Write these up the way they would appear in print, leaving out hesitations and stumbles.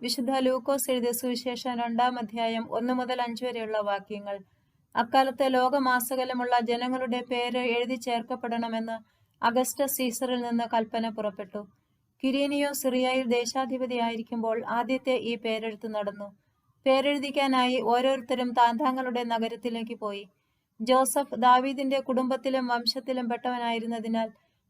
വിശുദ്ധ ലൂക്കോസ് എഴുതിയ സുവിശേഷം 2-ാം അധ്യായം 1 മുതൽ 5 വരെയുള്ള വാക്യങ്ങൾ. അക്കാലത്ത് ലോകമാസകലമുള്ള ജനങ്ങളുടെ പേര് എഴുതി ചേർക്കപ്പെടണമെന്ന് അഗസ്റ്റസ് സീസറിൽ നിന്ന് കൽപ്പന പുറപ്പെട്ടു. കിരീനിയോ സിറിയയിൽ ദേശാധിപതിയായിരിക്കുമ്പോൾ ആദ്യത്തെ ഈ പേരെഴുത്ത് നടന്നു. പേരെഴുതിക്കാനായി ഓരോരുത്തരും താന്താങ്ങളുടെ നഗരത്തിലേക്ക് പോയി. ജോസഫ് ദാവീദിന്റെ കുടുംബത്തിലും വംശത്തിലും പെട്ടവനായിരുന്നതിനാൽ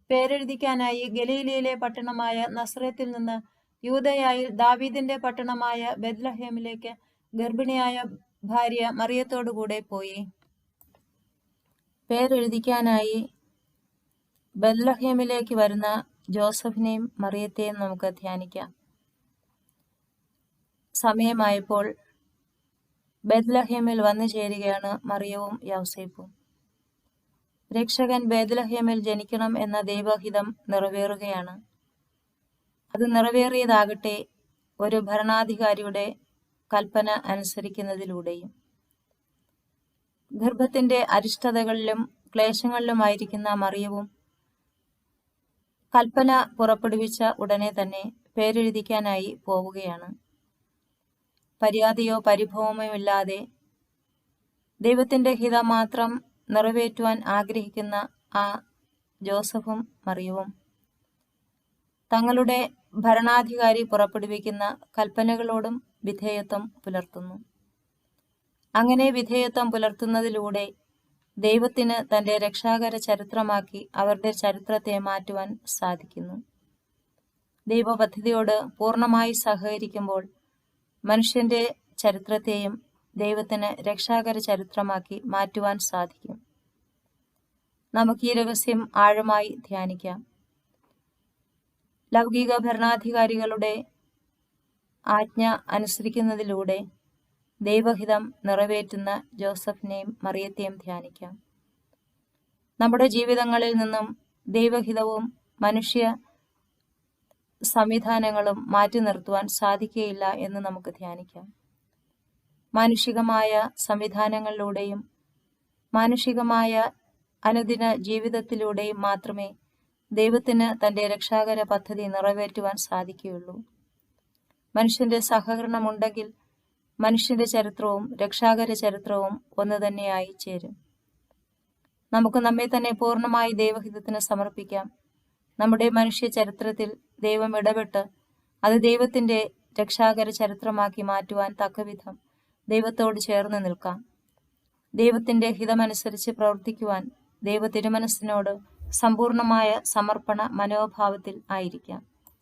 പേരെഴുതിക്കാനായി ഗലീലയിലെ പട്ടണമായ നസറേത്തിൽ നിന്ന് യൂദയായിൽ ദാവീദിന്റെ പട്ടണമായ ബെത്ലഹേമിലേക്ക് ഗർഭിണിയായ ഭാര്യ മറിയത്തോടുകൂടെ പോയി. പേരെഴുതിക്കാനായി ബെത്ലഹേമിലേക്ക് വരുന്ന ജോസഫിനെയും മറിയത്തെയും നമുക്ക് ധ്യാനിക്കാം. സമയമായപ്പോൾ ബെത്ലഹേമിൽ വന്നു ചേരുകയാണ് മറിയവും യൗസേപ്പും. രക്ഷകൻ ബെത്ലഹേമിൽ ജനിക്കണം എന്ന ദൈവഹിതം നിറവേറുകയാണ്. അത് നിറവേറിയതാകട്ടെ ഒരു ഭരണാധികാരിയുടെ കൽപ്പന അനുസരിക്കുന്നതിലൂടെയും. ഗർഭത്തിന്റെ അരിഷ്ടതകളിലും ക്ലേശങ്ങളിലുമായിരിക്കുന്ന മറിയവും കൽപ്പന പുറപ്പെടുവിച്ച ഉടനെ തന്നെ പേരെഴുതിക്കാനായി പോവുകയാണ്. പര്യാദയോ പരിഭവമോ ഇല്ലാതെ ദൈവത്തിന്റെ ഹിതം മാത്രം നിറവേറ്റുവാൻ ആഗ്രഹിക്കുന്ന ആ ജോസഫും മറിയവും തങ്ങളുടെ ഭരണാധികാരി പുറപ്പെടുവിക്കുന്ന കൽപ്പനകളോടും വിധേയത്വം പുലർത്തുന്നു. അങ്ങനെ വിധേയത്വം പുലർത്തുന്നതിലൂടെ ദൈവത്തിന് തന്റെ രക്ഷാകര ചരിത്രമാക്കി അവരുടെ ചരിത്രത്തെ മാറ്റുവാൻ സാധിക്കുന്നു. ദൈവപദ്ധതിയോട് പൂർണ്ണമായി സഹകരിക്കുമ്പോൾ മനുഷ്യന്റെ ചരിത്രത്തെയും ദൈവത്തിന് രക്ഷാകര ചരിത്രമാക്കി മാറ്റുവാൻ സാധിക്കും. നമുക്ക് ഈ രഹസ്യം ആഴമായി ധ്യാനിക്കാം. ലൗകിക ഭരണാധികാരികളുടെ ആജ്ഞ അനുസരിക്കുന്നതിലൂടെ ദൈവഹിതം നിറവേറ്റുന്ന ജോസഫിനെയും മറിയത്തെയും ധ്യാനിക്കാം. നമ്മുടെ ജീവിതങ്ങളിൽ നിന്നും ദൈവഹിതവും മനുഷ്യ സംവിധാനങ്ങളും മാറ്റി നിർത്തുവാൻ സാധിക്കുകയില്ല എന്ന് നമുക്ക് ധ്യാനിക്കാം. മാനുഷികമായ സംവിധാനങ്ങളിലൂടെയും മാനുഷികമായ അനുദിന ജീവിതത്തിലൂടെയും മാത്രമേ ദൈവത്തിന് തന്റെ രക്ഷാകര പദ്ധതി നിറവേറ്റുവാൻ സാധിക്കുകയുള്ളൂ. മനുഷ്യന്റെ സഹകരണമുണ്ടെങ്കിൽ മനുഷ്യന്റെ ചരിത്രവും രക്ഷാകര ചരിത്രവും ഒന്ന് തന്നെയായി ചേരും. നമുക്ക് നമ്മെ തന്നെ പൂർണ്ണമായി ദൈവഹിതത്തിന് സമർപ്പിക്കാം. നമ്മുടെ മനുഷ്യ ചരിത്രത്തിൽ ദൈവം ഇടപെട്ട് അത് ദൈവത്തിന്റെ രക്ഷാകര ചരിത്രമാക്കി മാറ്റുവാൻ തക്കവിധം ദൈവത്തോട് ചേർന്ന് നിൽക്കാം. ദൈവത്തിന്റെ ഹിതമനുസരിച്ച് പ്രവർത്തിക്കുവാൻ ദൈവ തിരുമനസ്സിനോട് സമ്പൂർണമായ സമർപ്പണ മനോഭാവത്തിൽ ആയിരിക്കാം.